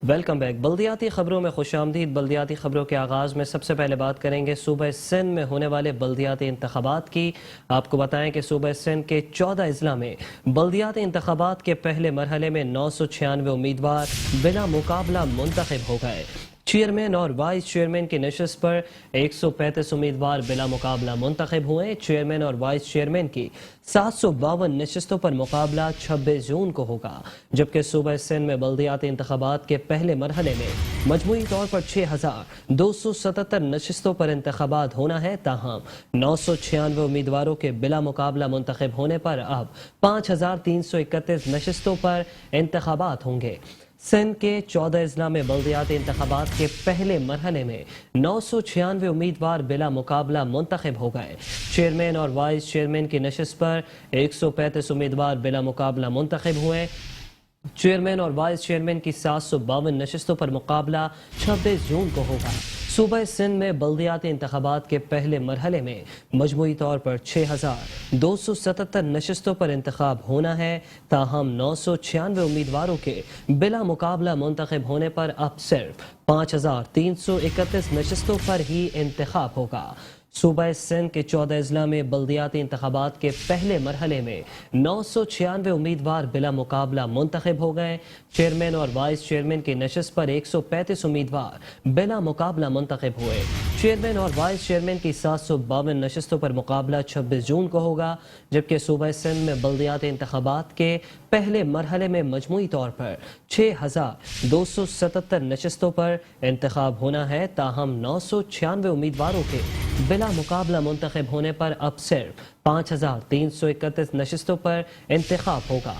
Welcome back. بلدیاتی خبروں میں خوش آمدید۔ بلدیاتی خبروں کے آغاز میں سب سے پہلے بات کریں گے صوبہ سندھ میں ہونے والے بلدیاتی انتخابات کی۔ آپ کو بتائیں کہ صوبہ سندھ کے 14 اضلاع میں بلدیاتی انتخابات کے پہلے مرحلے میں 996 امیدوار بلا مقابلہ منتخب ہو گئے۔ چیئرمین اور وائس چیئرمین کی نشست پر 135 امیدوار بلا مقابلہ منتخب ہوئے۔ چیئرمین اور وائس چیئرمین کی 752 نشستوں پر مقابلہ 26 جون کو ہوگا، جبکہ صوبہ سندھ میں بلدیاتی انتخابات کے پہلے مرحلے میں مجموعی طور پر 6277 نشستوں پر انتخابات ہونا ہے، تاہم 996 امیدواروں کے بلا مقابلہ منتخب ہونے پر اب 5331 نشستوں پر انتخابات ہوں گے۔ سندھ کے 14 اضلاع میں بلدیاتی انتخابات کے پہلے مرحلے میں 996 امیدوار بلا مقابلہ منتخب ہو گئے۔ چیئرمین اور وائس چیئرمین کی نشست پر 135 امیدوار بلا مقابلہ منتخب ہوئے۔ چیئرمین اور وائس چیئرمین کی 752 نشستوں پر مقابلہ 26 جون کو ہوگا۔ صوبہ سندھ میں بلدیاتی انتخابات کے پہلے مرحلے میں مجموعی طور پر 6277 نشستوں پر انتخاب ہونا ہے، تاہم 996 امیدواروں کے بلا مقابلہ منتخب ہونے پر اب صرف 5331 نشستوں پر ہی انتخاب ہوگا۔ صوبہ سندھ کے 14 اضلاع میں بلدیاتی انتخابات کے پہلے مرحلے میں 996 امیدوار بلا مقابلہ منتخب ہو گئے۔ چیئرمین اور وائس چیئرمین کی نشست پر 135 امیدوار بلا مقابلہ منتخب ہوئے۔ چیئرمین اور وائس چیئرمین کی 752 نشستوں پر مقابلہ 26 جون کو ہوگا، جبکہ صوبہ سندھ میں بلدیاتی انتخابات کے پہلے مرحلے میں مجموعی طور پر 6277 نشستوں پر انتخاب ہونا ہے، تاہم 996 امیدواروں کے بلا مقابلہ منتخب ہونے پر اب صرف 5331 نشستوں پر انتخاب ہوگا۔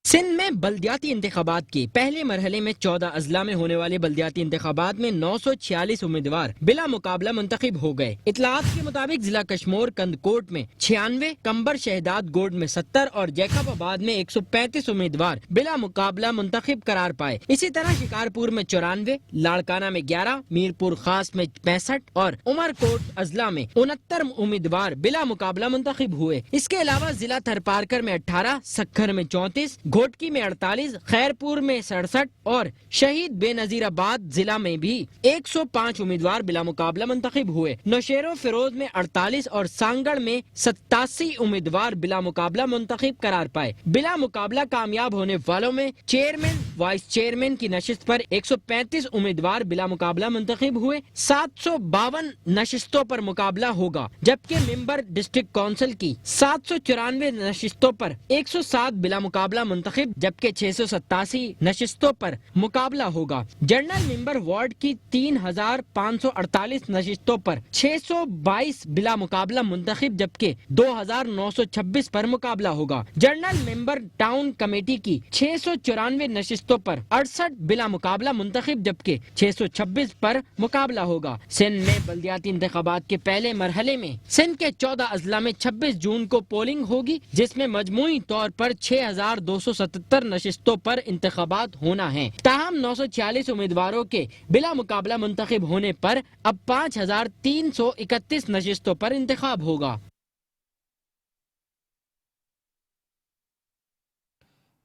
سندھ میں بلدیاتی انتخابات کے پہلے مرحلے میں 14 اضلاع میں ہونے والے بلدیاتی انتخابات میں 946 امیدوار بلا مقابلہ منتخب ہو گئے۔ اطلاعات کے مطابق ضلع کشمور کندکوٹ میں 96، کمبر شہداد گوڈ میں 70 اور جیکب آباد میں 135 امیدوار بلا مقابلہ منتخب قرار پائے۔ اسی طرح شکارپور میں 94، لاڑکانہ میں 11، میرپور خاص میں 65 اور عمر کوٹ اضلاع میں 69 امیدوار بلا مقابلہ منتخب ہوئے۔ اس کے علاوہ ضلع تھرپارکر میں 18، سکھر میں 34، گھوٹکی میں 48، خیرپور میں 67 اور شہید بے نظیر آباد ضلع میں بھی 105 امیدوار بلا مقابلہ منتخب ہوئے۔ نوشیرو فیروز میں 48 اور سانگڑ میں 87 امیدوار بلا مقابلہ منتخب قرار پائے۔ بلا مقابلہ کامیاب ہونے والوں میں چیئرمین وائس چیئرمین کی نشست پر 135 امیدوار بلا مقابلہ منتخب ہوئے۔ 752 نشستوں پر مقابلہ ہوگا، جبکہ ممبر ڈسٹرکٹ کونسل کی 794 نشستوں پر 107 بلا مقابلہ منتخب، جبکہ 687 نشستوں پر مقابلہ ہوگا۔ جنرل ممبر وارڈ کی 3548 نشستوں پر 622 بلا مقابلہ منتخب، جبکہ 2926 پر مقابلہ ہوگا۔ جنرل ممبر ٹاؤن کمیٹی کی 694 نشستوں پر 68 بلا مقابلہ منتخب، جبکہ 626 پر مقابلہ ہوگا۔ سندھ میں بلدیاتی انتخابات کے پہلے مرحلے میں سندھ کے 14 اضلاع میں 26 جون کو پولنگ ہوگی، جس میں مجموعی طور پر 6277 نشستوں پر انتخابات ہونا ہے، تاہم 946 امیدواروں کے بلا مقابلہ منتخب ہونے پر اب 5331 نشستوں پر انتخاب ہوگا۔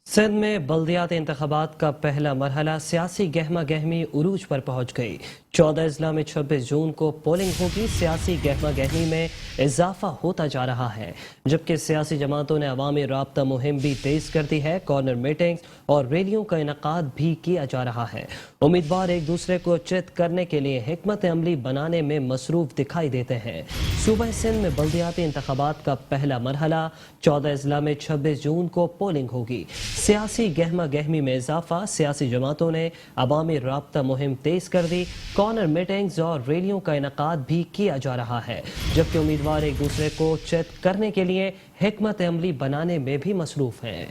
سندھ میں بلدیاتی انتخابات کا پہلا مرحلہ سیاسی گہما گہمی عروج پر پہنچ گئی۔ 14 اضلاع میں 26 جون کو پولنگ ہوگی۔ سیاسی گہما گہمی میں اضافہ ہوتا جا رہا ہے، جبکہ سیاسی جماعتوں نے عوامی رابطہ مہم بھی تیز کر دی ہے۔ کارنر میٹنگز اور ریلیوں کا انعقاد بھی کیا جا رہا ہے۔ امیدوار ایک دوسرے کو چت کرنے کے لیے حکمت عملی بنانے میں مصروف دکھائی دیتے ہیں۔ صوبہ سندھ میں بلدیاتی انتخابات کا پہلا مرحلہ 14 اضلاع میں 26 جون کو پولنگ ہوگی۔ سیاسی گہما گہمی میں اضافہ، سیاسی جماعتوں نے عوامی رابطہ مہم تیز کر دی، کارنر میٹنگز اور ریلیوں کا انعقاد بھی کیا جا رہا ہے، جبکہ امیدوار ایک دوسرے کو چت کرنے کے لیے حکمت عملی بنانے میں بھی مصروف ہیں۔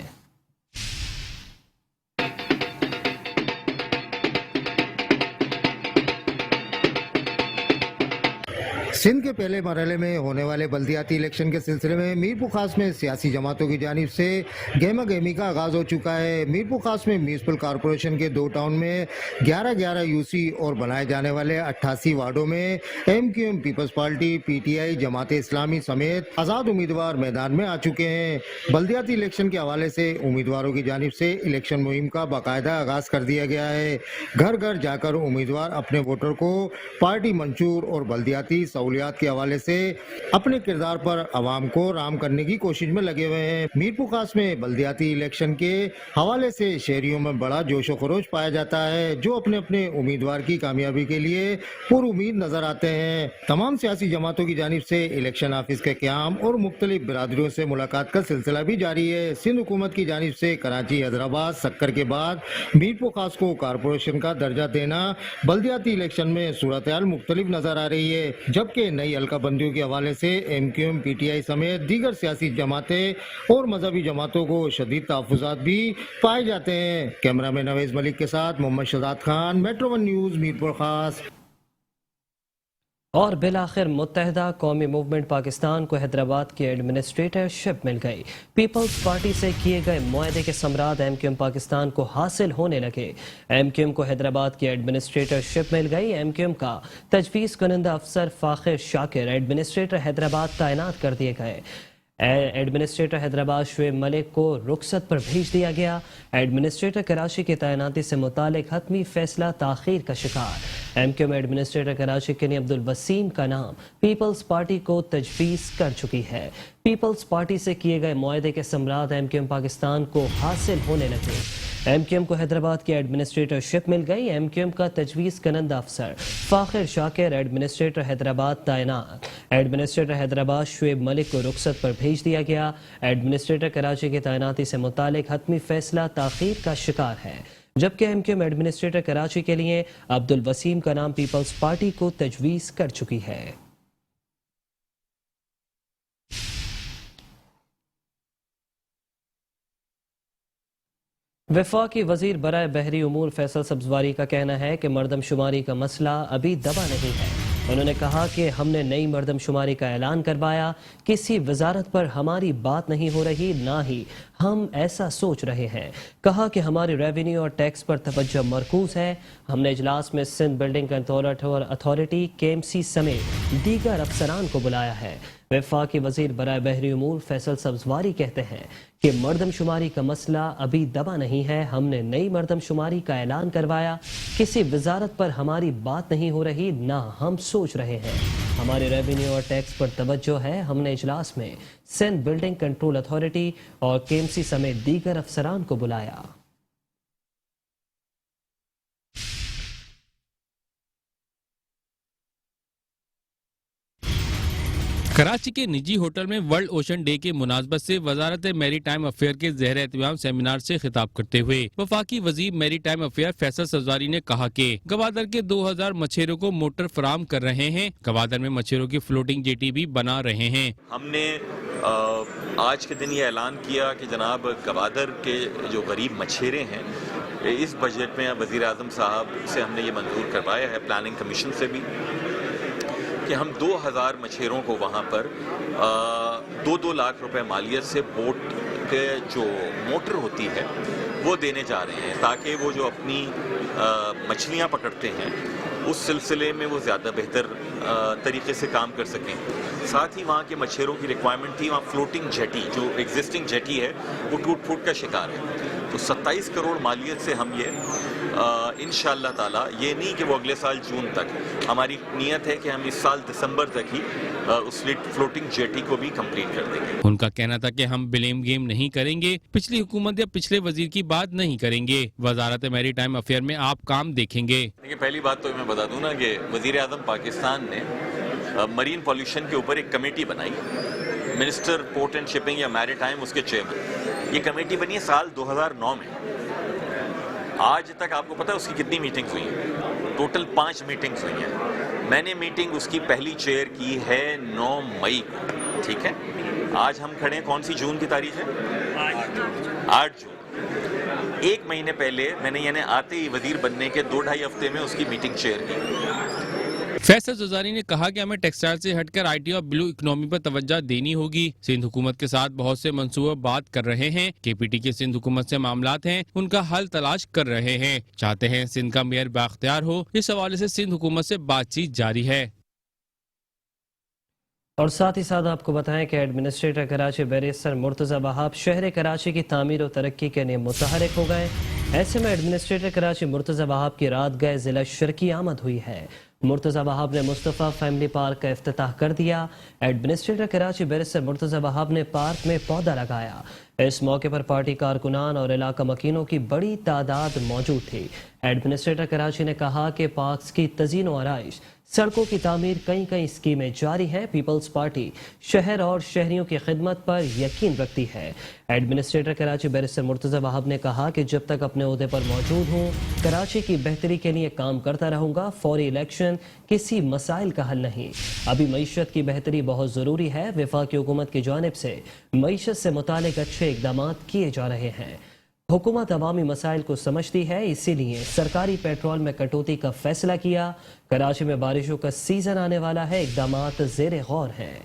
सिंध के पहले मरहले में होने वाले बल्दियाती इलेक्शन के सिलसिले में मीरपुर खास में सियासी जमातों की जानिब से गहमा गहमी का आगाज हो चुका है। मीरपुर खास में म्यूनिसिपल कॉरपोरेशन के 2 टाउन में 11-11 यूसी और बनाए जाने वाले 88 वार्डों में MQM peoples party, PTI, Jamaat Islami समेत आजाद उम्मीदवार मैदान में आ चुके हैं। बल्दियाती इलेक्शन के हवाले से उम्मीदवारों की जानिब से इलेक्शन मुहिम का बाकायदा आगाज कर दिया गया है। घर घर जाकर उम्मीदवार अपने वोटर को पार्टी मंशूर और बल्दियाती सहूलियात के हवाले से अपने किरदार पर अवाम को राम करने की कोशिश में लगे हुए हैं। मीरपुर खास में बल्दियाती इलेक्शन के हवाले से शहरियों में बड़ा जोश व खरोश पाया जाता है, जो अपने अपने उम्मीदवार की कामयाबी के लिए पुरुमीद नजर आते हैं। तमाम सियासी जमातों की जानिब से इलेक्शन ऑफिस के क़याम और मुख्तलिफ बिरादरियों से मुलाकात का सिलसिला भी जारी है। सिंध हुकूमत की जानिब से कराची, हैदराबाद, सक्कर के बाद मीरपुर खास को कॉरपोरेशन का दर्जा देना बल्दियाती इलेक्शन में सूरत हाल मुख्तलिफ नजर आ रही है, जबकि नई हल्काबंदियों के हवाले से MQM, PTI समेत दीगर सियासी जमातें और मजहबी जमातों को शदीद तहफ़्फ़ुज़ात भी पाए जाते हैं। कैमरामैन नवेज मलिक के साथ मोहम्मद शहजाद खान, मेट्रो 1 न्यूज़, मीरपुर खास। और बिलाखिर मुत्तहदा कौमी मूवमेंट पाकिस्तान को हैदराबाद की एडमिनिस्ट्रेटरशिप मिल गई। पीपल्स पार्टी से किए गए मुआहदे के समराद MQM पाकिस्तान को हासिल होने लगे। MQM को हैदराबाद की एडमिनिस्ट्रेटरशिप मिल गई। MQM का तजवीज़ कुनंदा अफसर फाखिर शाकिर एडमिनिस्ट्रेटर हैदराबाद तैनात कर दिए गए। एडमिनिस्ट्रेटर हैदराबाद शुएब मलिक को रुखसत पर भेज दिया गया। एडमिनिस्ट्रेटर कराची की तैनाती से मुतालिक हतमी फैसला ताखीर का शिकार। MQM एडमिनिस्ट्रेटर कराची के लिए अब्दुल वसीम का नाम पीपल्स पार्टी को तजवीज़ कर चुकी है। पीपल्स पार्टी से किए गए मुआहदे के समराद MQM पाकिस्तान को हासिल होने लगे। MQM को हैदराबाद की एडमिनिस्ट्रेटरशिप मिल गई। MQM का तजवीज़ कुनंदा अफसर फाखिर शाकिर एडमिनिस्ट्रेटर हैदराबाद तैनात। एडमिनिस्ट्रेटर हैदराबाद शुएब मलिक को रुखसत पर भेज दिया गया। एडमिनिस्ट्रेटर कराची की तैनाती से मुतालिक हतमी फैसला ताखीर का शिकार है, जबकि MQM एडमिनिस्ट्रेटर कराची के लिए अब्दुल वसीम का नाम पीपल्स पार्टी को तजवीज़ कर चुकी है। वफाकी वजीर बराए बहरी उमूर फैसल सब्जवारी का कहना है कि मरदमशुमारी का मसला अभी दबा नहीं है। उन्होंने कहा कि हमने नई मरदमशुमारी का ऐलान करवाया, किसी वजारत पर हमारी बात नहीं हो रही, ना ही हम ऐसा सोच रहे हैं। कहा कि हमारी रेवेन्यू और टैक्स पर तवज्जो मरकूज है। हमने इजलास में Sindh building controller authority, KMC समेत दीगर अफसरान को बुलाया है। वफाकी वजीर बराए बहरी उमूर फैसल सब्जवारी कहते हैं कि मरदमशुमारी का मसला अभी दबा नहीं है। हमने नई मरदमशुमारी का ऐलान करवाया, किसी वजारत पर हमारी बात नहीं हो रही, ना हम सोच रहे हैं। हमारे रेवेन्यू और टैक्स पर तवज्जो है। हमने इजलास में सिंध बिल्डिंग कंट्रोल अथॉरिटी और KMC समेत दीगर अफसरान को बुलाया। कराची के निजी होटल में वर्ल्ड ओशन डे के मुनासबत से वजारत मैरी टाइम अफेयर के ज़ेर एहतमाम सेमिनार से खिताब करते हुए वफाकी वजीर maritime affair Faisal Sabzwari ने कहा कि गवादर के 2000 मछेरों को मोटर फराम कर रहे हैं। गवादर में मछेरों की फ्लोटिंग जेटी भी बना रहे हैं। हमने आज के दिन ये ऐलान किया कि जनाब गवादर के जो गरीब मछेरे हैं, इस बजट में वज़ीर आज़म साहब से हमने ये मंजूर करवाया है, प्लानिंग कमीशन से भी, कि हम 2000 मछेरों को वहाँ पर 2-2 लाख रुपए मालियत से बोट के जो मोटर होती है वो देने जा रहे हैं, ताकि वो जो अपनी मछलियाँ पकड़ते हैं उस सिलसिले में वो ज़्यादा बेहतर तरीके से काम कर सकें। साथ ही वहाँ के मछेरों की रिक्वायरमेंट थी, वहाँ फ्लोटिंग जेटी जो एग्जिस्टिंग जेटी है वो टूट फूट का शिकार है। तो 27 करोड़ मालियत से हम ये इंशाअल्लाह ताला, ये नहीं कि वो अगले साल जून तक, हमारी नीयत है कि हम इस साल दिसंबर तक ही उस फ्लोटिंग जेटी को भी कंप्लीट कर देंगे। उनका कहना था कि हम ब्लेम गेम नहीं करेंगे, पिछली हुकूमत या पिछले वजीर की बात नहीं करेंगे। वजारत मैरी टाइम अफेयर में आप काम देखेंगे। देखिए, पहली बात तो मैं बता दूं ना कि वजीर आज़म पाकिस्तान ने मरीन पॉल्यूशन के ऊपर एक कमेटी बनाई, मिनिस्टर पोर्ट एंड शिपिंग या मैरी टाइम उसके चेयरमैन। ये कमेटी बनी है साल 2009 में। आज तक आपको पता है उसकी कितनी मीटिंग्स हुई हैं? टोटल 5 मीटिंग्स हुई हैं। मैंने मीटिंग उसकी पहली चेयर की है 9 मई को, ठीक है। आज हम खड़े हैं, कौन सी जून की तारीख है? 8 जून। 1 महीने पहले मैंने यानी आते ही वजीर बनने के 2-2.5 हफ्ते में उसकी मीटिंग चेयर की। फैसल ज़रदारी ने कहा कि हमें टेक्सटाइल से हटकर IT और ब्लू इकोनॉमी पर तवज्जो देनी होगी। सिंध हुकूमत के साथ बहुत से मंसूबे बात कर रहे हैं। KPT के सिंध हुकूमत से मामलात हैं, उनका हल तलाश कर रहे हैं। चाहते हैं सिंध का मेयर बाख्तियार हो। इस हवाले से सिंध हुकूमत से बातचीत जारी है। और साथ ही साथ आपको बताएं कि एडमिनिस्ट्रेटर कराची बैरिस्टर मुर्तज़ा वहाब शहर कराची की तामीर और तरक्की के लिए मुतहरक हो गए। ऐसे में एडमिनिस्ट्रेटर कराची मुर्तज़ा वहाब की रात गए ज़िला शर्की आमद हुई है। मुर्तज़ा वहाब ने मुस्तफ़ा फैमिली पार्क का इफ्तिताह कर दिया। एडमिनिस्ट्रेटर कराची बैरिस्टर मुर्तज़ा वहाब ने पार्क में पौधा लगाया। इस मौके पर पार्टी कारकुनान और इलाका मकीनों की बड़ी तादाद मौजूद थी। एडमिनिस्ट्रेटर कराची ने कहा कि पार्क्स की तज़ीन व आराइश, सड़कों की तामीर, कई स्कीमें जारी हैं। पीपल्स पार्टी शहर और शहरियों की खिदमत पर यकीन रखती है। एडमिनिस्ट्रेटर कराची बैरिस्टर मुर्तज़ा वहाब ने कहा कि जब तक अपने ओहदे पर मौजूद हूँ, कराची की बेहतरी के लिए काम करता रहूँगा। फौरी इलेक्शन किसी मसाइल का हल नहीं। अभी मईशत की बेहतरी बहुत ज़रूरी है। वफाकी हुकूमत की जानिब से मईशत से मुतालिक अच्छे इक़दाम किए जा रहे हैं। हुकूमत अवामी मसाइल को समझती है, इसीलिए सरकारी पेट्रोल में कटौती का फैसला किया। कराची में बारिशों का सीजन आने वाला है, इक़दामात ज़ेरे गौर हैं।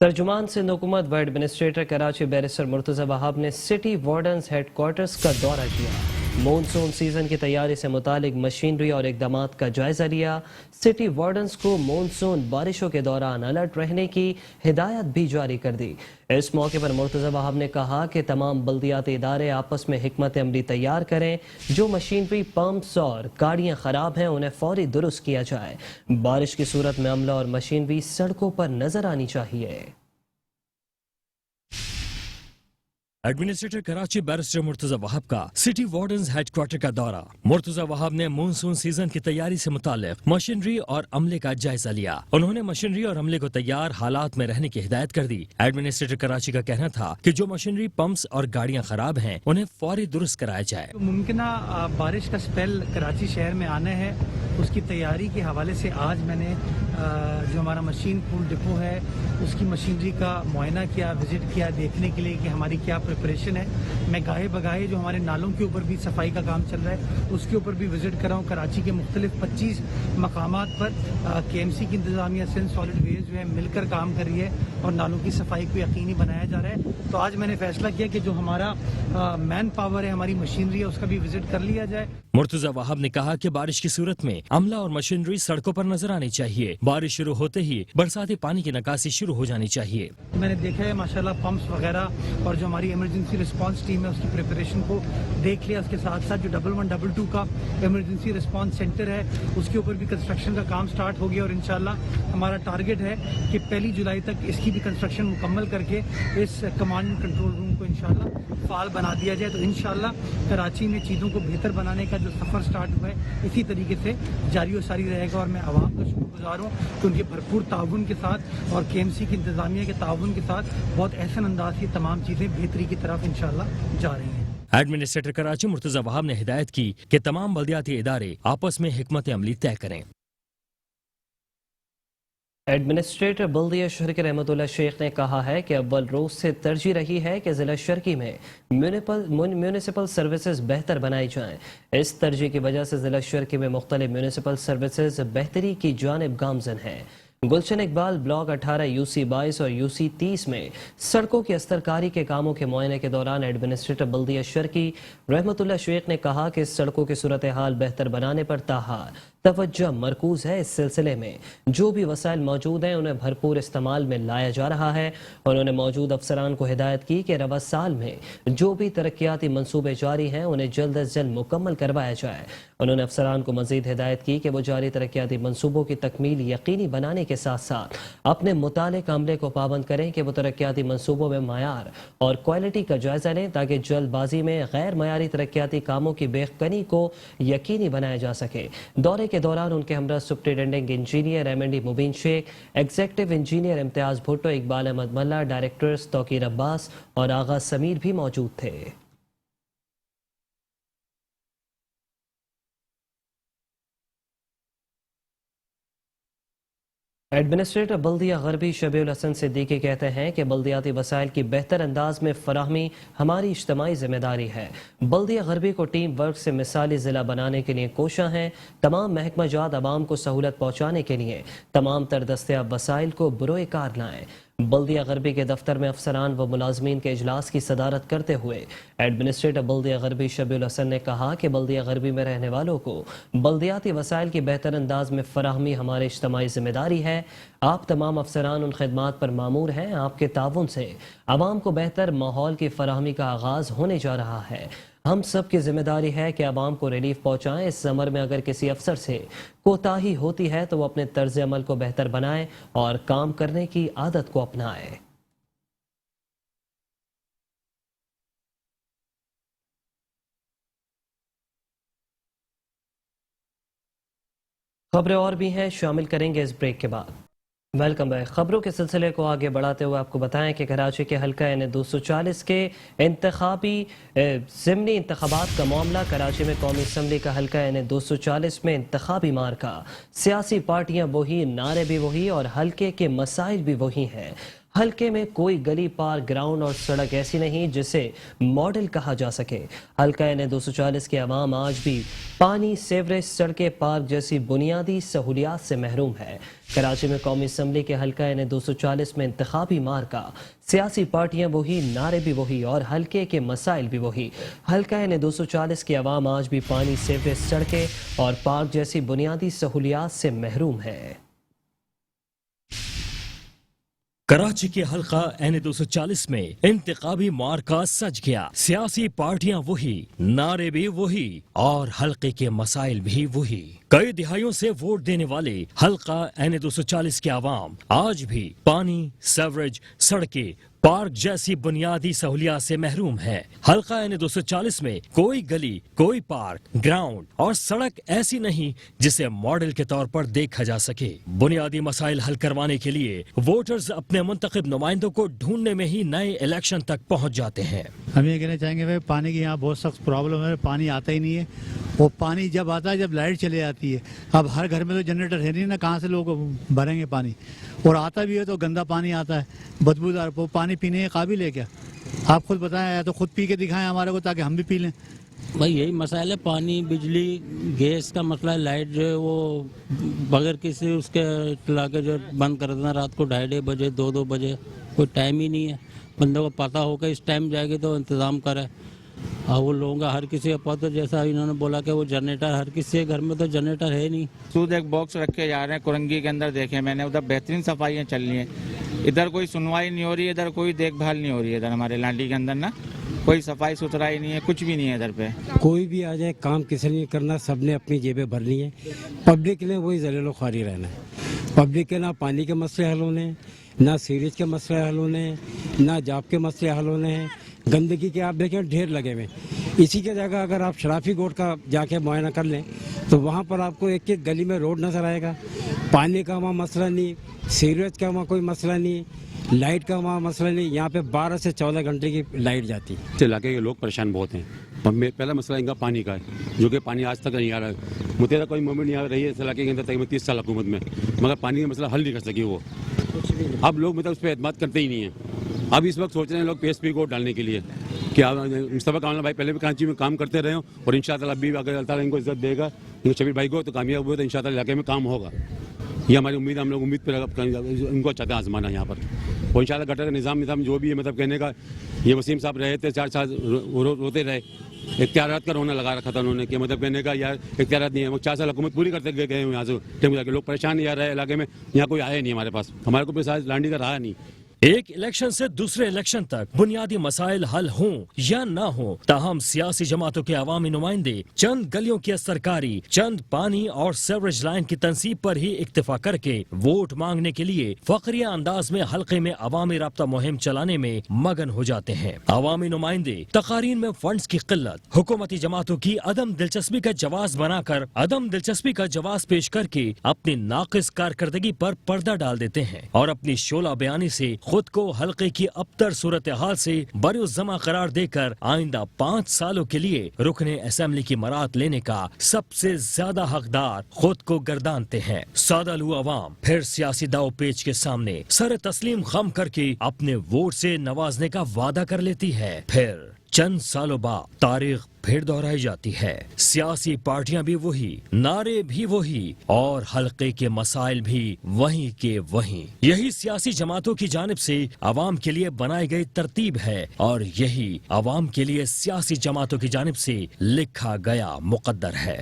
तर्जुमान सिंध हुकूमत व एडमिनिस्ट्रेटर कराची बैरिस्टर मुर्तज़ा वहाब ने सिटी वार्डन्स हेडक्वार्टर्स का दौरा किया। मॉनसून सीजन की तैयारी से मुतालिक मशीनरी और इक़दामात का जायजा लिया। सिटी वार्डन्स को मॉनसून बारिशों के दौरान अलर्ट रहने की हिदायत भी जारी कर दी। इस मौके पर मुर्तज़ा वहाब ने कहा कि तमाम बल्दियाती इदारे आपस में हिकमत अमली तैयार करें। जो मशीनरी, पंप्स और गाड़ियाँ ख़राब हैं, उन्हें फौरी दुरुस्त किया जाए। बारिश की सूरत में अमला और मशीनरी सड़कों पर नजर आनी चाहिए। एडमिनिस्ट्रेटर कराची बैरिस्टर मुर्तज़ा वहाब का सिटी वार्डन्स हेडक्वार्टर का दौरा। मुर्तज़ा वहाब ने मानसून सीजन की तैयारी से मुताल्लिक मशीनरी और अमले का जायजा लिया। उन्होंने मशीनरी और अमले को तैयार हालात में रहने की हिदायत कर दी। एडमिनिस्ट्रेटर कराची का कहना था कि जो मशीनरी, पंप्स और गाड़ियाँ खराब हैं, उन्हें फौरी दुरुस्त कराया जाए। मुमकिन बारिश का स्पेल कराची शहर में आना है, उसकी तैयारी के हवाले से आज मैंने जो हमारा मशीन पूल डिपो है उसकी मशीनरी का मुआयना किया, विजिट किया, देखने के लिए कि हमारी क्या प्रिपरेशन है। मैं गाहे बगाहे जो हमारे नालों के ऊपर भी सफाई का काम चल रहा है उसके ऊपर भी विजिट कर रहा हूँ। कराची के मुख्तलिफ 25 मकामात पर KMC की इंतजामिया, सिंध सॉलिड वेस्ट जो है मिलकर काम कर रही है और नालों की सफाई को यकीनी बनाया जा रहा है। तो आज मैंने फैसला किया कि जो हमारा मैन पावर है, हमारी मशीनरी है, उसका भी विजिट कर लिया जाए। मुर्तज़ा वहाब ने कहा कि बारिश की सूरत में अमला और मशीनरी सड़कों पर नजर आनी चाहिए। बारिश शुरू होते ही बरसाती पानी की निकासी शुरू हो जानी चाहिए। मैंने देखा है माशाल्लाह पंप्स वगैरह और जो हमारी इमरजेंसी रिस्पांस टीम है उसकी प्रिपरेशन को देख लिया। उसके साथ साथ जो 1112 का इमरजेंसी रिस्पांस सेंटर है उसके ऊपर भी कंस्ट्रक्शन का काम स्टार्ट हो गया और इंशाल्लाह हमारा टारगेट है कि 1 जुलाई तक इसकी भी कंस्ट्रक्शन मुकम्मल करके इस कमांड एंड कंट्रोल रूम को इंशाल्लाह फाल बना दिया जाए। तो इंशाल्लाह कराची में चीज़ों को बेहतर बनाने का जो सफ़र स्टार्ट हुआ है इसी तरीके से जारी और सारी रहेगा। और मैं आवाम का शुक्रगुजार हूँ कि उनके भरपूर ताउन के साथ और KMC की इंतजामिया के ताउन के साथ बहुत एहसन अंदाज से तमाम चीज़ें बेहतरी की तरफ इंशाल्लाह जा रही हैं। एडमिनिस्ट्रेटर कराची मुर्तज़ा वहाब ने हिदायत की कि तमाम बल्दियाती इदारे आपस में हिकमत अमली तय करें। एडमिनिस्ट्रेटर बल्दिया शहर के रहमतुल्लाह शेख ने कहा है कि अव्वल रोज से तरजीह रही है कि ज़िला शर्की में म्यूनिसिपल सर्विसेज बेहतर बनाई जाएं। इस तरजीह की वजह से ज़िला शर्की में मुख्तलिफ म्यूनिसिपल सर्विसेज बेहतरी की जानिब गामजन हैं। गुलशन इकबाल ब्लॉक 18 UC 22 और UC 30 में सड़कों की अस्तरकारी के कामों के मुआयने के दौरान एडमिनिस्ट्रेटर बल्दिया शर्की रहमतुल्लाह शेख ने कहा कि सड़कों की सूरत हाल बेहतर बनाने पर ताहार तवज्जो मरकूज है। इस सिलसिले में जो भी वसाइल मौजूद हैं उन्हें भरपूर इस्तेमाल में लाया जा रहा है। उन्होंने मौजूद अफसरान को हिदायत की कि रवा साल में जो भी तरक्याती मंसूबे जारी हैं उन्हें जल्द अज जल्द मुकम्मल करवाया जाए। उन्होंने अफसरान को मजीद हिदायत की कि वो जारी तरक्याती मंसूबों की तकमील यकीनी बनाने के साथ साथ अपने मुतालिक अमले को पाबंद करें कि वो तरक्याती मंसूबों में मायार और क्वालिटी का जायजा लें ताकि जल्दबाजी में गैर मयारी तरक्याती कामों की बेखनी को यकीनी बनाया जा सके। दौरे के दौरान उनके हमरा सुप्रिटेंडिंग इंजीनियर MND मुबीन शेख, एग्जीक्यूटिव इंजीनियर इम्तियाज भुट्टो, इकबाल अहमद मल्ला, डायरेक्टर्स तौकीर अब्बास और आगा समीर भी मौजूद थे। ایڈمنسٹریٹر بلدیہ غربی شبیع الحسن صدیقی کہتے ہیں کہ بلدیاتی وسائل کی بہتر انداز میں فراہمی ہماری اجتماعی ذمہ داری ہے۔ بلدیہ غربی کو ٹیم ورک سے مثالی ضلع بنانے کے لیے کوشاں ہیں۔ تمام محکمہ جات عوام کو سہولت پہنچانے کے لیے تمام تر دستیاب وسائل کو بروئے کار لائیں۔ بلدیہ غربی کے دفتر میں افسران و ملازمین کے اجلاس کی صدارت کرتے ہوئے ایڈمنسٹریٹر بلدیہ غربی شبیع الحسن نے کہا کہ بلدیہ غربی میں رہنے والوں کو بلدیاتی وسائل کی بہتر انداز میں فراہمی ہماری اجتماعی ذمہ داری ہے۔ آپ تمام افسران ان خدمات پر مامور ہیں۔ آپ کے تعاون سے عوام کو بہتر ماحول کی فراہمی کا آغاز ہونے جا رہا ہے۔ ہم سب کی ذمہ داری ہے کہ عوام کو ریلیف پہنچائیں۔ اس زمر میں اگر کسی افسر سے کوتاہی ہوتی ہے تو وہ اپنے طرز عمل کو بہتر بنائیں اور کام کرنے کی عادت کو اپنائیں۔ خبریں اور بھی ہیں، شامل کریں گے اس بریک کے بعد۔ Welcome back. خبروں کے سلسلے کو آگے بڑھاتے ہوئے آپ کو بتائیں کہ کراچی کے حلقہ N240 کے انتخابی ضمنی انتخابات کا معاملہ۔ کراچی میں قومی اسمبلی کا حلقہ N240 میں انتخابی مارکا، سیاسی پارٹیاں وہی، نعرے بھی وہی اور حلقے کے مسائل بھی وہی ہیں۔ حلقے میں کوئی گلی، پارک، گراؤنڈ اور سڑک ایسی نہیں جسے ماڈل کہا جا سکے۔ حلقہ N240 کے عوام آج بھی پانی، سیوریج، سڑکیں، پارک جیسی بنیادی سہولیات سے محروم ہے۔ کراچی میں قومی اسمبلی کے حلقہ N240 میں انتخابی مارکا، سیاسی پارٹیاں وہی، نعرے بھی وہی اور حلقے کے مسائل بھی وہی۔ حلقہ N240 کے عوام آج بھی پانی، سیوریج، سڑکیں اور پارک جیسی بنیادی سہولیات سے محروم ہے۔ کراچی کے حلقہ N240 میں انتخابی مارکا سج گیا، سیاسی پارٹیاں وہی، نعرے بھی وہی اور حلقے کے مسائل بھی وہی۔ کئی دہائیوں سے ووٹ دینے والے حلقہ N240 کے عوام آج بھی پانی، سیوریج، سڑکیں، پارک جیسی بنیادی سہولیات سے محروم ہے۔ حلقہ N240 میں کوئی گلی، کوئی پارک، گراؤنڈ اور سڑک ایسی نہیں جسے ماڈل کے طور پر دیکھا جا سکے۔ بنیادی مسائل حل کروانے کے لیے ووٹرز اپنے منتخب نمائندوں کو ڈھونڈنے میں ہی نئے الیکشن تک پہنچ جاتے ہیں۔ ہم یہ کہنا چاہیں گے پانی کی یہاں بہت سخت پرابلم ہے، پانی آتا ہی نہیں ہے۔ وہ پانی جب آتا ہے جب لائٹ چلے جاتی ہے۔ اب ہر گھر میں تو جنریٹر ہے نہیں نا، کہاں سے لوگ بھریں گے پانی، اور آتا بھی ہے تو گندا پانی آتا ہے، بدبودار۔ وہ پانی پینے کے قابل ہے کیا؟ آپ خود بتائیں، یا تو خود پی کے دکھائیں ہمارے کو تاکہ ہم بھی پی لیں۔ بھائی یہی مسائل ہے، پانی، بجلی، گیس کا مسئلہ ہے۔ لائٹ جو ہے وہ بغیر کسی اس کے چلا کے جو بند کر دینا رات کو 2:30 بجے 2 بجے، کوئی ٹائم ہی نہیں ہے۔ بندوں کو پتہ ہو کہ اس ٹائم جائے گی تو انتظام کرے۔ اور وہ لوگوں کا ہر کسی کا پتہ، جیسا انہوں نے بولا کہ وہ جنریٹر ہر کسی کے گھر میں تو جنریٹر ہے نہیں۔ سود ایک باکس رکھے جا رہے ہیں کرنگی کے اندر، دیکھیں میں نے ادھر بہترین صفائیاں چل رہی ہیں، ادھر کوئی سنوائی نہیں ہو رہی ہے، ادھر کوئی دیکھ بھال نہیں ہو رہی ہے، ادھر ہمارے لانڈی کے اندر نا کوئی صفائی ستھرائی نہیں ہے، کچھ بھی نہیں ہے ادھر پہ۔ کوئی بھی آ جائے، کام کسی نے کرنا، سب نے اپنی جیبیں بھرنی ہے۔ پبلک کے لیے وہی ذلیل و خواری رہنا ہے۔ پبلک کے نہ پانی کے مسئلے حل ہونے ہیں، نہ سیوریج کے مسئلے حل ہونے ہیں، نہ جاب کے مسئلے حل ہونے ہیں۔ گندگی کے آپ دیکھیں ڈھیر لگے ہوئے۔ اسی کی جگہ اگر آپ شرافی گوٹ کا جا کے معائنہ کر لیں تو وہاں پر آپ کو ایک ایک گلی میں روڈ نظر آئے گا۔ پانی کا وہاں مسئلہ نہیں، سیوریج کا وہاں کوئی مسئلہ نہیں، لائٹ کا وہاں مسئلہ نہیں۔ یہاں پہ 12 سے 14 گھنٹے کی لائٹ جاتی ہے۔ اس علاقے کے لوگ پریشان بہت ہیں۔ پہلا مسئلہ ان کا پانی کا ہے، جو کہ پانی آج تک نہیں آ رہا ہے۔ متحدہ کوئی موومنٹ نہیں آ رہی ہے اس علاقے کے اندر تقریباً 30 سال حکومت میں، مگر پانی کا مسئلہ حل نہیں کر سکی وہ۔ اب لوگ اس پہ اعتماد کرتے ہی نہیں ہیں۔ اب اس وقت سوچ رہے ہیں لوگ PSP کو ڈالنے کے لیے کہ مصطفیٰ کمال بھائی پہلے بھی کراچی میں کام کرتے رہے ہوں، اور انشاءاللہ اب بھی اگر اللہ تعالیٰ ان کو عزت دے گا، شبیر بھائی کو، تو کامیاب ہوئے تو انشاءاللہ علاقے میں کام ہوگا۔ یہ ہماری امید ہے، ہم لوگ امید پہ ان کو چاہتے ہیں آزمانا یہاں پر۔ اور انشاءاللہ گٹر کا نظام جو بھی ہے، مطلب کہنے کا یہ وسیم صاحب رہے تھے 4 سال روتے رہے، اختیارات کا رونا لگا رکھا تھا انہوں نے کہ مطلب کہنے کا یار اختیارات نہیں ہے۔ وہ 4 سال حکومت پوری کرتے گئے یہاں سے، لوگ پریشان نہیں آ رہے علاقے میں، یہاں کوئی آیا نہیں ہمارے پاس، ہمارے کو بھی لانڈی کا رہا نہیں۔ ایک الیکشن سے دوسرے الیکشن تک بنیادی مسائل حل ہوں یا نہ ہوں، تاہم سیاسی جماعتوں کے عوامی نمائندے چند گلیوں کی سرکاری، چند پانی اور سیوریج لائن کی تنصیب پر ہی اکتفا کر کے ووٹ مانگنے کے لیے فقریہ انداز میں حلقے میں عوامی رابطہ مہم چلانے میں مگن ہو جاتے ہیں۔ عوامی نمائندے تقاریر میں فنڈز کی قلت، حکومتی جماعتوں کی عدم دلچسپی کا جواز بنا کر عدم دلچسپی کا جواز پیش کر کے اپنی ناقص کارکردگی پر پردہ ڈال دیتے ہیں اور اپنی شعلہ بیانی سے खुद को हल्के की अबतर सूरत हाल से बरुज़्ज़मा करार देकर आइंदा 5 सालों के लिए रुकने असेंबली की मरात लेने का सबसे ज्यादा हकदार खुद को गर्दानते हैं। सादालू अवाम फिर सियासी दाव पेच के सामने सर तस्लीम खम करके अपने वोट से नवाजने का वादा कर लेती है। फिर चंद सालों बाद तारीख फिर दोहराई जाती है। सियासी पार्टियां भी वही, नारे भी वही और हल्के के मसाइल भी वही के वही। यही सियासी जमातों की जानिब से अवाम के लिए बनाई गई तरतीब है और यही अवाम के लिए सियासी जमातों की जानिब से लिखा गया मुकद्दर है।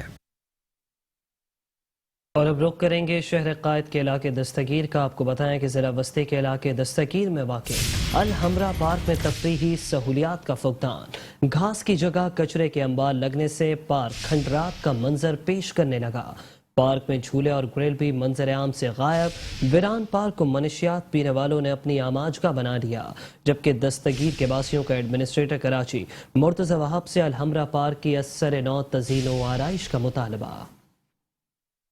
और अब रुख करेंगे शहर कायद के इलाके दस्तगीर का। आपको बताएं कि ज़रा बस्ती के इलाके दस्तगीर में वाक़ अल हमरा पार्क में तफरीही सहूलियात का फुकदान। घास की जगह कचरे के अंबार लगने से पार्क खंडरात का मंजर पेश करने लगा। पार्क में झूले और ग्रिल भी मंजर आम से गायब। वीरान पार्क को मनशियात पीने वालों ने अपनी आमाज का बना दिया, जबकि दस्तगीर के बासियों का एडमिनिस्ट्रेटर कराची मुर्तज़ा वहाब से अल हमरा पार्क की असर नौ तज़ीन व आराइश का मुतालबा।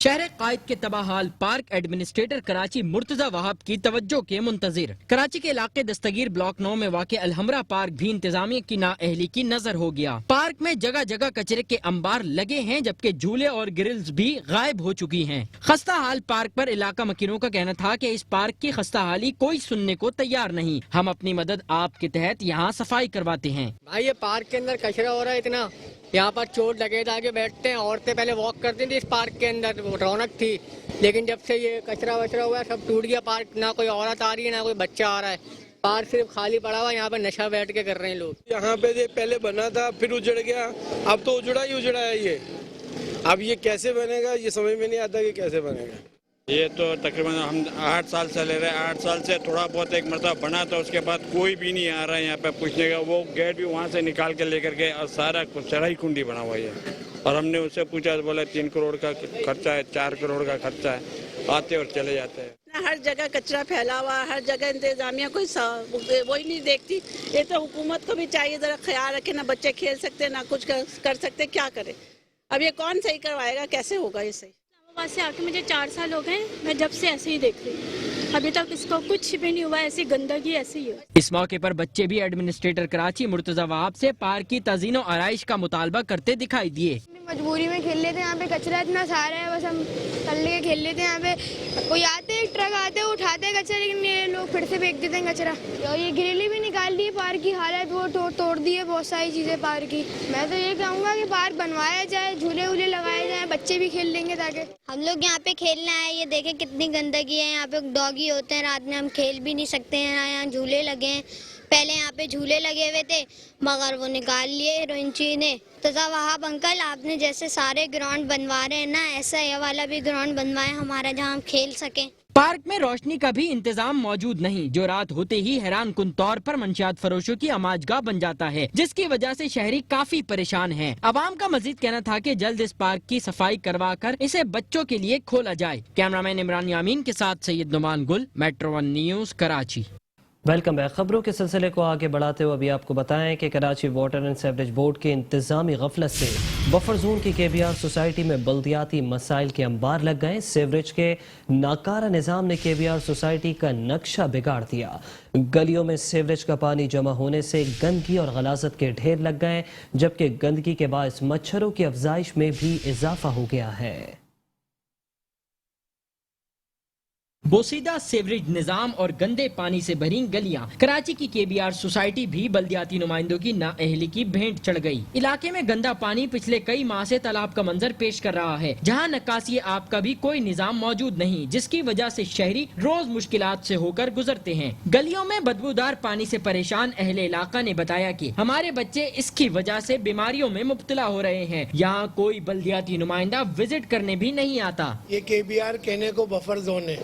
शहर कायद के तबाहाल पार्क एडमिनिस्ट्रेटर कराची मुर्तजा वहाब की तवज्जो के मुंतजिर। कराची के इलाके दस्तगीर ब्लॉक 9 में वाक़ अलहमरा पार्क भी इंतजामिया की नाअहली की नजर हो गया। पार्क में जगह जगह कचरे के अंबार लगे हैं, जबकि झूले और ग्रिल्स भी गायब हो चुकी हैं। खस्ता हाल पार्क पर इलाका मकीनों का कहना था कि इस पार्क की खस्ता हाली कोई सुनने को तैयार नहीं। हम अपनी मदद आपके तहत यहाँ सफाई करवाते हैं। भाई ये पार्क के अंदर कचरा हो रहा है इतना, यहाँ पर चोट लगे आगे बैठते हैं। औरतें पहले वॉक करती थी इस पार्क के अंदर, रौनक थी, लेकिन जब से ये कचरा वचरा हुआ सब टूट गया पार्क। ना कोई औरत आ रही है ना कोई बच्चा आ रहा है, पार्क सिर्फ खाली पड़ा हुआ। यहाँ पर नशा बैठ के कर रहे हैं लोग। यहाँ पे ये पहले बना था फिर उजड़ गया, अब तो उजड़ा ही उजड़ा है ये। अब ये कैसे बनेगा ये समझ में नहीं आता कि कैसे बनेगा। ये तो तकरीबन हम 8 साल से ले रहे हैं। 8 साल से थोड़ा बहुत एक मरतबा बना था, उसके बाद कोई भी नहीं आ रहा है यहाँ पे पूछने का। वो गेट भी वहाँ से निकाल के लेकर के और सारा चढ़ाई कुंडी बना हुआ है। और हमने उससे पूछा तो बोला 3 करोड़ का खर्चा है, 4 करोड़ का खर्चा है। आते और चले जाते हैं। हर जगह कचरा फैला हुआ, हर जगह इंतजामिया कोई वही नहीं देखती। ये तो हुकूमत को भी चाहिए जरा ख्याल रखे, ना बच्चे खेल सकते ना कुछ कर सकते, क्या करे। अब ये कौन सही करवाएगा, कैसे होगा ये सही। से आके मुझे 4 साल हो गए, मैं जब से ऐसे ही देख रही हूँ, अभी तक इसको कुछ भी नहीं हुआ, ऐसी गंदगी ऐसी है। इस मौके पर बच्चे भी एडमिनिस्ट्रेटर कराची मुर्तजा वहाब से पार्क की तज़ीनो आराइश का मुतालबा करते दिखाई दिए। मजबूरी में खेल लेते हैं, यहाँ पे कचरा इतना सारा है, बस हम तल के खेल लेते हैं। यहाँ पे कोई आते हैं, ट्रक आते हैं, उठाते हैं कचरा, लेकिन ये लोग फिर से फेंक देते हैं कचरा। और ये ग्रिल भी निकाल दी है, पार्क की हालत वो तोड़ दी है, बहुत सारी चीजें पार्क की। मैं तो ये कहूँगा कि पार्क बनवाया जाए, झूले वूले लगाए जाए, बच्चे भी खेल लेंगे। ताकि हम लोग यहाँ पे खेलना है, ये देखें कितनी गंदगी है। यहाँ पे डॉगी होते हैं, रात में हम खेल भी नहीं सकते हैं। यहाँ झूले लगे हैं, पहले यहाँ पे झूले लगे हुए थे मगर वो निकाल लिए रोइंची ने। तो वहाब अंकल आपने जैसे सारे ग्राउंड बनवा रहे हैं ना, ऐसा ये वाला भी ग्राउंड बनवाए हमारा, जहाँ हम खेल सकें। पार्क में रोशनी का भी इंतजाम मौजूद नहीं, जो रात होते ही हैरान कुन तौर पर मंशियात फरोशों की आमाजगाह बन जाता है, जिसकी वजह से शहरी काफी परेशान हैं। अवाम का मजीद कहना था कि जल्द इस पार्क की सफाई करवा कर इसे बच्चों के लिए खोला जाए। कैमरामैन इमरान यामीन के साथ सैयद नुमान गुल, metro 1 news Karachi. Welcome back. खबरों के सिलसिले को आगे बढ़ाते हुए अभी आपको बताएं कि Karachi water and sewerage board के इंतजामी गफलत से बफर जोन की KBR सोसाइटी में बल्दियाती मसाइल के अंबार लग गए। सीवरेज के नाकारा निज़ाम ने KBR सोसाइटी का नक्शा बिगाड़ दिया। गलियों में सीवरेज का पानी जमा होने से गंदगी और गलाजत के ढेर लग गए, जबकि गंदगी के बायस मच्छरों की अफजाइश में भी इजाफा हो गया है। बोसीदा सीवरेज निजाम और गंदे पानी से भरी गलियां। कराची की KBR सोसाइटी भी बल्दियाती नुमाइंदों की नाअहली की भेंट चढ़ गई। इलाके में गंदा पानी पिछले कई माह से तालाब का मंजर पेश कर रहा है, जहां नक्कासी आब का भी कोई निजाम मौजूद नहीं, जिसकी वजह से शहरी रोज मुश्किलात से होकर गुजरते हैं। गलियों में बदबूदार पानी से परेशान अहले इलाका ने बताया कि हमारे बच्चे इसकी वजह से बीमारियों में मुब्तला हो रहे हैं। यहाँ कोई बल्दियाती नुमाइंदा विजिट करने भी नहीं आता। ये KBR कहने को बफर जोन है,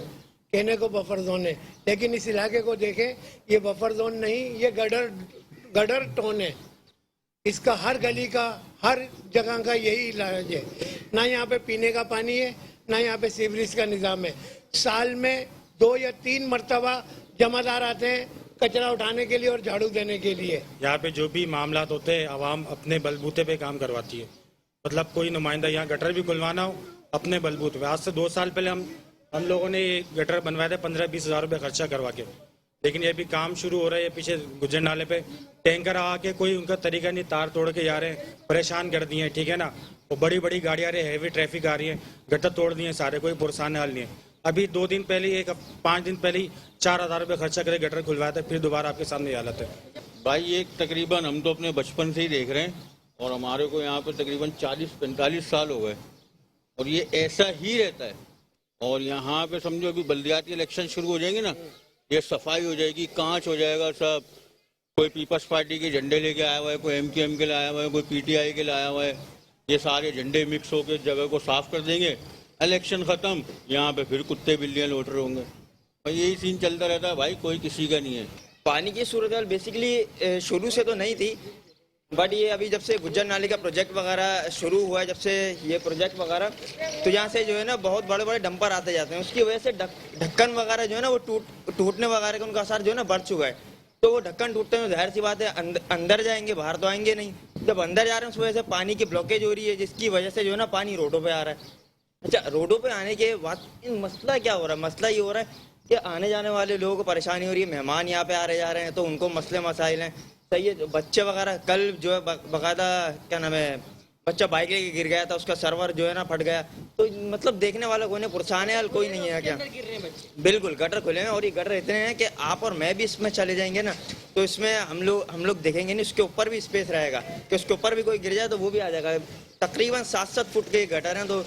कहने को बफर जोन है, लेकिन इस इलाके को देखें, ये बफर जोन नहीं, ये गडर टोन है। इसका हर गली का हर जगह का यही इलाज है। ना यहाँ पे पीने का पानी है, ना यहाँ पे सीवरेज का निज़ाम है। साल में 2 या 3 मरतबा जमादार आते हैं कचरा उठाने के लिए और झाड़ू देने के लिए। यहाँ पे जो भी मामलात होते हैं आवाम अपने बलबूते पे काम करवाती है। मतलब कोई नुमाइंदा यहाँ गटर भी खुलवाना हो अपने बलबूते पे। आज से 2 साल पहले हम लोगों ने ये गटर बनवाए थे 15-20 हज़ार रुपये खर्चा करवा के, लेकिन ये भी काम शुरू हो रहा है। ये पीछे गुजर नाले पे टैंकर आके कोई उनका तरीका नहीं, तार तोड़ के जा रहे हैं, परेशान कर दिए हैं, ठीक है ना। वो बड़ी बड़ी गाड़ियाँ आ रही है, हैवी ट्रैफिक आ रही है, गटर तोड़ दिए सारे, कोई पुरसान हाल नहीं है। अभी 2 दिन पहले 5 दिन पहले ही 4,000 रुपये खर्चा करे गटर खुलवाया था, फिर दोबारा आपके सामने ये हालत है। भाई ये तकरीबन हम तो अपने बचपन से ही देख रहे हैं और हमारे को यहाँ पे तकरीबन 40-45 साल हो गए और ये ऐसा ही रहता है। और यहाँ पे समझो अभी बल्दियाती इलेक्शन शुरू हो जाएंगे ना, ये सफाई हो जाएगी, कांच हो जाएगा सब। कोई पीपल्स पार्टी के झंडे लेके आया हुआ है, कोई MQM के लाया हुआ है, कोई PTI के लाया हुआ है, ये सारे झंडे मिक्स होकर जगह को साफ कर देंगे, इलेक्शन खत्म, यहाँ पे फिर कुत्ते बिल्लियाँ लौट रहे होंगे। और यही सीन चलता रहता है भाई, कोई किसी का नहीं है। पानी की सूरत हाल बेसिकली शुरू से तो नहीं थी, बट ये अभी जब से गुज्जर नाली का प्रोजेक्ट वगैरह शुरू हुआ है, जब से ये प्रोजेक्ट वगैरह, तो यहाँ से जो है ना बहुत बड़े बड़े डंपर आते जाते हैं, उसकी वजह से ढक्कन वगैरह जो है ना वो टूटने वगैरह का उनका असर जो है ना बढ़ चुका है। तो वो ढक्कन टूटते हैं, जाहिर सी बात है अंदर जाएंगे, बाहर तो आएंगे नहीं। जब अंदर जा रहे हैं उस वजह से पानी की ब्लॉकेज हो रही है, जिसकी वजह से जो है ना पानी रोडों पर आ रहा है। अच्छा, रोडों पे आने के बाद मसला क्या हो रहा है? मसला ये हो रहा है कि आने जाने वाले लोगों को परेशानी हो रही है, मेहमान यहाँ पे आ रहे जा रहे हैं तो उनको मसले मसाइल हैं। सही है, बच्चे वगैरह, कल जो है बाकायदा क्या नाम है, बच्चा बाइक लेके गिर गया था, उसका सर्वर जो है ना फट गया। तो मतलब देखने वाला कोई नहीं, पुरसाने वाल कोई नहीं है क्या? बिल्कुल गटर खुले हैं और ये गटर इतने हैं कि आप और मैं भी इसमें चले जाएंगे ना तो इसमें हम लोग देखेंगे नहीं, उसके ऊपर भी स्पेस रहेगा कि उसके ऊपर भी कोई गिर जाए तो वो भी आ जाएगा। तकरीबन 7-7 फुट के गटर हैं, तो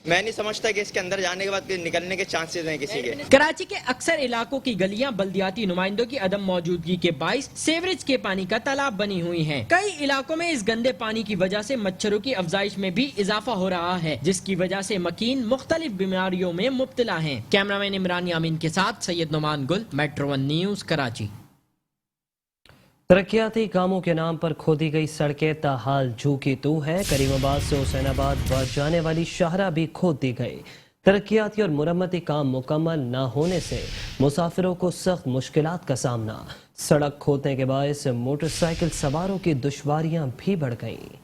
मैं नहीं समझता कि इसके अंदर जाने के बाद निकलने के चांसेस हैं किसी के। कराची के अक्सर इलाकों की गलियां बल्दियाती नुमाइंदों की अदम मौजूदगी के बाइस सीवरेज के पानी का तालाब बनी हुई हैं। कई इलाकों में इस गंदे पानी की वजह से मच्छरों की अफजाइश में भी इजाफा हो रहा है, जिसकी वजह से मकीन मुख्तलिफ बीमारियों में मुब्तला हैं। कैमरामैन इमरान यामीन के साथ सैयद नुमान गुल, मेट्रो 1 न्यूज, कराची। तरक्याती कामों के नाम पर खोदी गई सड़कें ताहाल जू की तू है। करीमाबाद से हुसैनाबाद जाने वाली शाहराह भी खोद दी गई। तरक्याती और मुरम्मती काम मुकम्मल न होने से मुसाफिरों को सख्त मुश्किलात का सामना। सड़क खोदने के बायस मोटरसाइकिल सवारों की दुश्वारियां भी बढ़ गईं।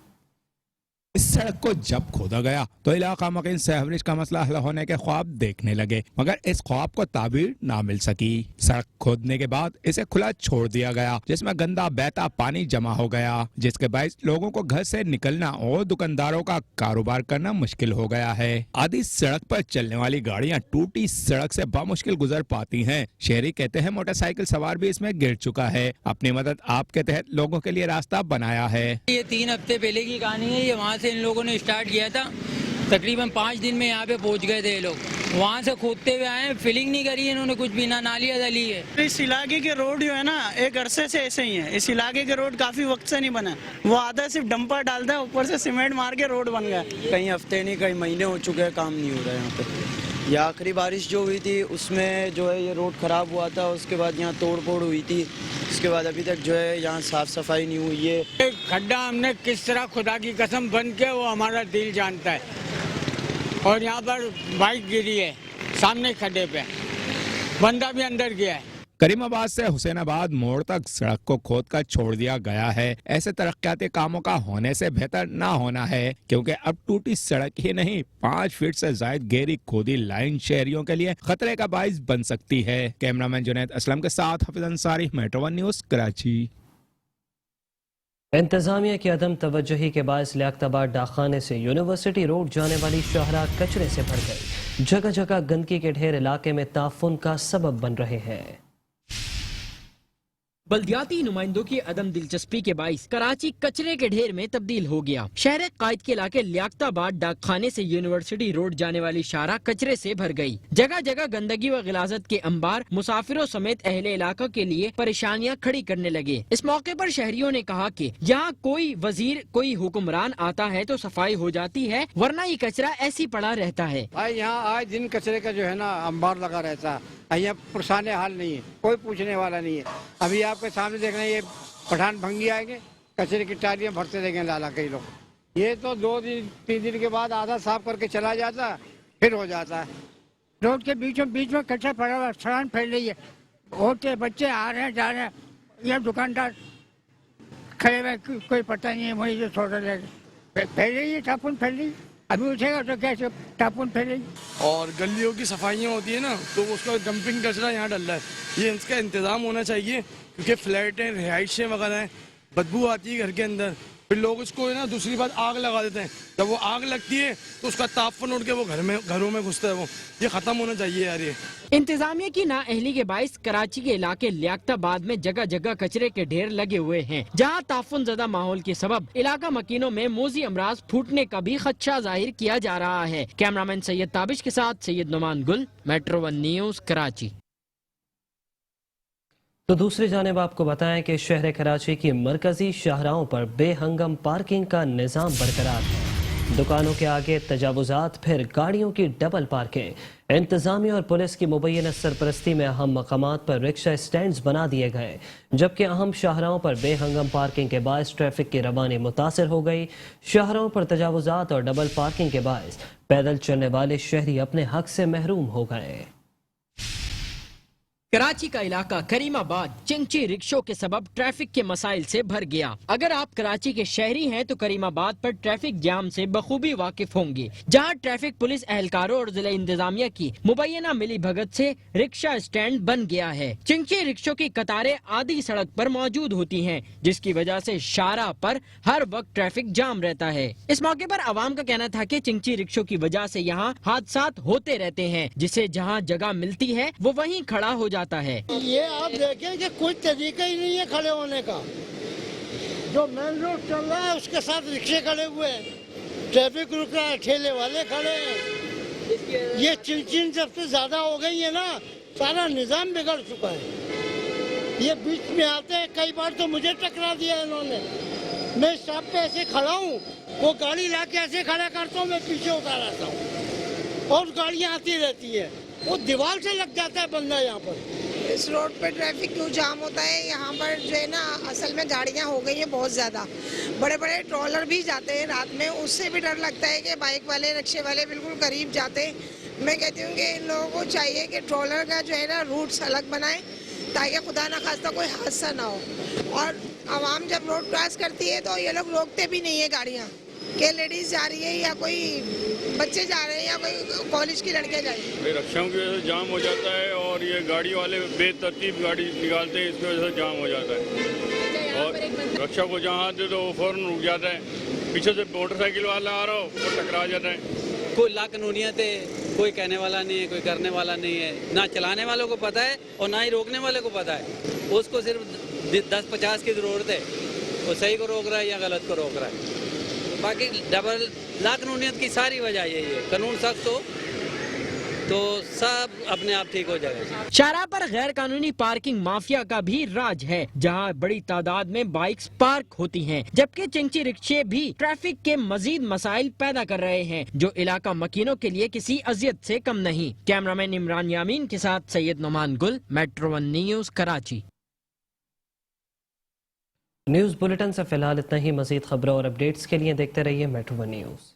इस सड़क को जब खोदा गया तो इलाका मकीन सीवरेज का मसला हल होने के ख्वाब देखने लगे, मगर इस ख्वाब को ताबीर ना मिल सकी। सड़क खोदने के बाद इसे खुला छोड़ दिया गया, जिसमें गंदा बहता पानी जमा हो गया, जिसके बायस लोगों को घर से निकलना और दुकानदारों का कारोबार करना मुश्किल हो गया है। आधी सड़क पर चलने वाली गाड़ियां टूटी सड़क से बामुश्किल गुजर पाती हैं। शहरी कहते हैं मोटरसाइकिल सवार भी इसमें गिर चुका है। अपनी मदद आपके तहत लोगों के लिए रास्ता बनाया है। ये 3 हफ्ते पहले की कहानी है। ये वहाँ इन लोगों ने स्टार्ट किया था, तकरीबन 5 दिन में यहाँ पे पहुँच गए थे ये लोग। वहाँ से खोदते हुए आए, फिलिंग नहीं करी है इन्होंने कुछ भी, ना नालियाँ डली है। इस इलाके के रोड जो है ना एक अरसे से ऐसे ही है। इस इलाके के रोड काफी वक्त से नहीं बना, वो आधा सिर्फ डंपर डालता है, ऊपर से सीमेंट मार के रोड बन गया। कई हफ्ते नहीं कई महीने हो चुके हैं, काम नहीं हो रहा है यहाँ पे। ये आखिरी बारिश जो हुई थी उसमें जो है ये रोड खराब हुआ था, उसके बाद यहाँ तोड़ फोड़ हुई थी, उसके बाद अभी तक जो है यहाँ साफ सफाई नहीं हुई है। खड्डा हमने किस तरह खुदा की कसम बंद किया वो हमारा दिल जानता है। और यहाँ पर बाइक गिरी है सामने खड्डे पे, बंदा भी अंदर गया है। करीमाबाद से हुसैनाबाद मोड़ तक सड़क को खोद कर छोड़ दिया गया है। ऐसे तरक्याती कामों का होने से बेहतर ना होना है, क्योंकि अब टूटी सड़क ही नहीं 5 फीट से ज्यादा गहरी खोदी लाइन शहरियों के लिए खतरे का बाइस बन सकती है। कैमरामैन जुनैद असलम के साथ हफीज अंसारी, मेट्रो 1 न्यूज, कराची। इंतजामिया की अदम तवज्जुही के बायस लियाकताबाद डाकखाने से यूनिवर्सिटी रोड जाने वाली शाहराह कचरे से भर गई। जगह जगह गंदगी के ढेर इलाके में ताफुन का सबब बन रहे हैं। बल्दियाती नुमाइंदों की अदम दिलचस्पी के बाइस कराची कचरे के ढेर में तब्दील हो गया। शहर कायद के इलाके लियाकताबाद डाकखाने से यूनिवर्सिटी रोड जाने वाली शाहराह कचरे से भर गई। जगह जगह गंदगी व गिलाजत के अंबार मुसाफिरों समेत अहले इलाका के लिए परेशानियां खड़ी करने लगे। इस मौके पर शहरियों ने कहा कि यहाँ कोई वजीर कोई हुक्मरान आता है तो सफाई हो जाती है, वरना ये कचरा ऐसी पड़ा रहता है। यहाँ आए दिन कचरे का जो है ना अंबार लगा रहता है, यहाँ पुरसाने हाल नहीं है, कोई पूछने वाला नहीं है। अभी आपके सामने देख रहे हैं ये पठान भंगी आएंगे, कचरे की टालियाँ भरते देंगे लाला कई लोग। ये तो 2-3 दिन के बाद आधा साफ करके चला जाता है, फिर हो जाता है। रोड के बीचों बीच में कचरा पड़ा हुआ, सड़न फैल रही है, होते बच्चे आ रहे हैं जा रहे हैं, ये दुकानदार खड़े हुए कोई पता नहीं है, वही जो छोड़ रहे फैल रही है, टापुन फैल रही। अभी उठेगा तो कैसे टापुन फैलेगी। और गलियों की सफाइयाँ होती है ना, तो उसका डंपिंग कचरा यहाँ डल रहा है। ये इसका इंतज़ाम होना चाहिए, क्योंकि फ्लैटें, रिहाइशें वगैरह हैं, बदबू आती है घर के अंदर। फिर लोग इसको है ना, दूसरी बात आग लगा देते हैं। जब वो आग लगती है तो उसका तापमान उड़ के वो घरों में घुसता है। वो ये खत्म होना चाहिए यार। ये इंतजामिया की नाअहली के बाइस कराची के इलाके लियाकताबाद में जगह जगह कचरे के ढेर लगे हुए हैं, जहां ताफुन ज़दा माहौल के सबब इलाका मकीनों में मोजी अमराज फूटने का भी खदशा जाहिर किया जा रहा है। कैमरामैन सैयद ताबिश के साथ सैयद नुमान गुल, Metro One न्यूज़, कराची। तो दूसरी जानिब आपको बताएं कि शहर कराची की मरकजी शाहराहों पर बेहंगम पार्किंग का निज़ाम बरकरार है। दुकानों के आगे तजावुजात, फिर गाड़ियों की डबल पार्किंग। इंतजामिया और पुलिस की मुबैना सरपरस्ती में अहम मकामात पर रिक्शा स्टैंड्स बना दिए गए, जबकि अहम शाहराहों पर बेहंगम पार्किंग के बायस ट्रैफिक की रवानी मुतासर हो गई। शाहराहों पर तजावुजात और डबल पार्किंग के बायस पैदल चलने वाले शहरी अपने हक से महरूम हो गए। कराची का इलाका करीमाबाद चिंची रिक्शों के सबब ट्रैफिक के मसाइल से भर गया। अगर आप कराची के शहरी हैं तो करीमाबाद पर ट्रैफिक जाम से बखूबी वाकिफ होंगे, जहां ट्रैफिक पुलिस एहलकारों और जिला इंतजामिया की मुबैना मिली भगत से रिक्शा स्टैंड बन गया है। चिंची रिक्शों की कतारें आधी सड़क पर मौजूद होती हैं, जिसकी वजह से शाहराह पर हर वक्त ट्रैफिक जाम रहता है। इस मौके पर आवाम का कहना था कि चिंची रिक्शों की वजह से यहाँ हादसात होते रहते हैं, जिसे जहाँ जगह मिलती है वो वहीं खड़ा हो जाता है। ये आप देखें कि कोई तरीका ही नहीं है खड़े होने का। जो मेन रोड चल रहा है उसके साथ रिक्शे खड़े हुए हैं, ट्रैफिक रुक रहा है, ठेले वाले खड़े हैं। ये चिलचिन सबसे ज्यादा हो गई है ना, सारा निजाम बिगड़ चुका है। ये बीच में आते हैं, कई बार तो मुझे टकरा दिया इन्होंने। मैं स्टॉप पे ऐसे खड़ा हूँ, वो गाड़ी ला के ऐसे खड़ा करता हूँ, मैं पीछे उतार आता हूँ और गाड़ियाँ आती रहती है, वो दीवार से लग जाता है बंदा। यहाँ पर इस रोड पर ट्रैफिक क्यों जाम होता है? यहाँ पर जो है ना, असल में गाड़ियाँ हो गई हैं बहुत ज़्यादा। बड़े बड़े ट्रॉलर भी जाते हैं रात में, उससे भी डर लगता है कि बाइक वाले, रिक्शे वाले बिल्कुल करीब जाते हैं। मैं कहती हूँ कि इन लोगों को चाहिए कि ट्रॉलर का जो है ना रूट्स अलग बनाएं, ताकि खुदा न खास्ता कोई हादसा ना हो। और आवाम जब रोड क्रॉस करती है तो ये लोग रोकते भी नहीं है गाड़ियाँ, कि लेडीज जा रही है या कोई बच्चे जा रहे हैं या कोई कॉलेज की लड़के जा रही है। रिक्शाओं की वजह से जाम हो जाता है, और ये गाड़ी वाले बेतरतीब गाड़ी निकालते हैं, इसकी वजह से जाम हो जाता है। और रिक्शा को जहाँ आते तो वो फौरन रुक जाता है, पीछे से मोटरसाइकिल वाला आ रहा हो वो टकरा जाता है। कोई लाकानूनियत है, कोई कहने वाला नहीं है, कोई करने वाला नहीं है। ना चलाने वालों को पता है और ना ही रोकने वाले को पता है। उसको सिर्फ 10-50 की ज़रूरत है, वो सही को रोक रहा है या गलत को रोक रहा है। बाकी डबल लाकानूनियत की सारी वजह यही है। कानून सख्त हो तो सब अपने आप ठीक हो जाएगा। शाहराह पर गैर कानूनी पार्किंग माफिया का भी राज है, जहां बड़ी तादाद में बाइक्स पार्क होती हैं, जबकि चिंची रिक्शे भी ट्रैफिक के मजीद मसाइल पैदा कर रहे हैं, जो इलाका मकीनों के लिए किसी अजियत से कम नहीं। कैमरामैन इमरान यामीन के साथ सैयद नुमान गुल, Metro One news, Karachi. News bulletin से फिलहाल इतना ही। मजीद खबरों और अपडेट्स के लिए देखते रहिए Metro One न्यूज़।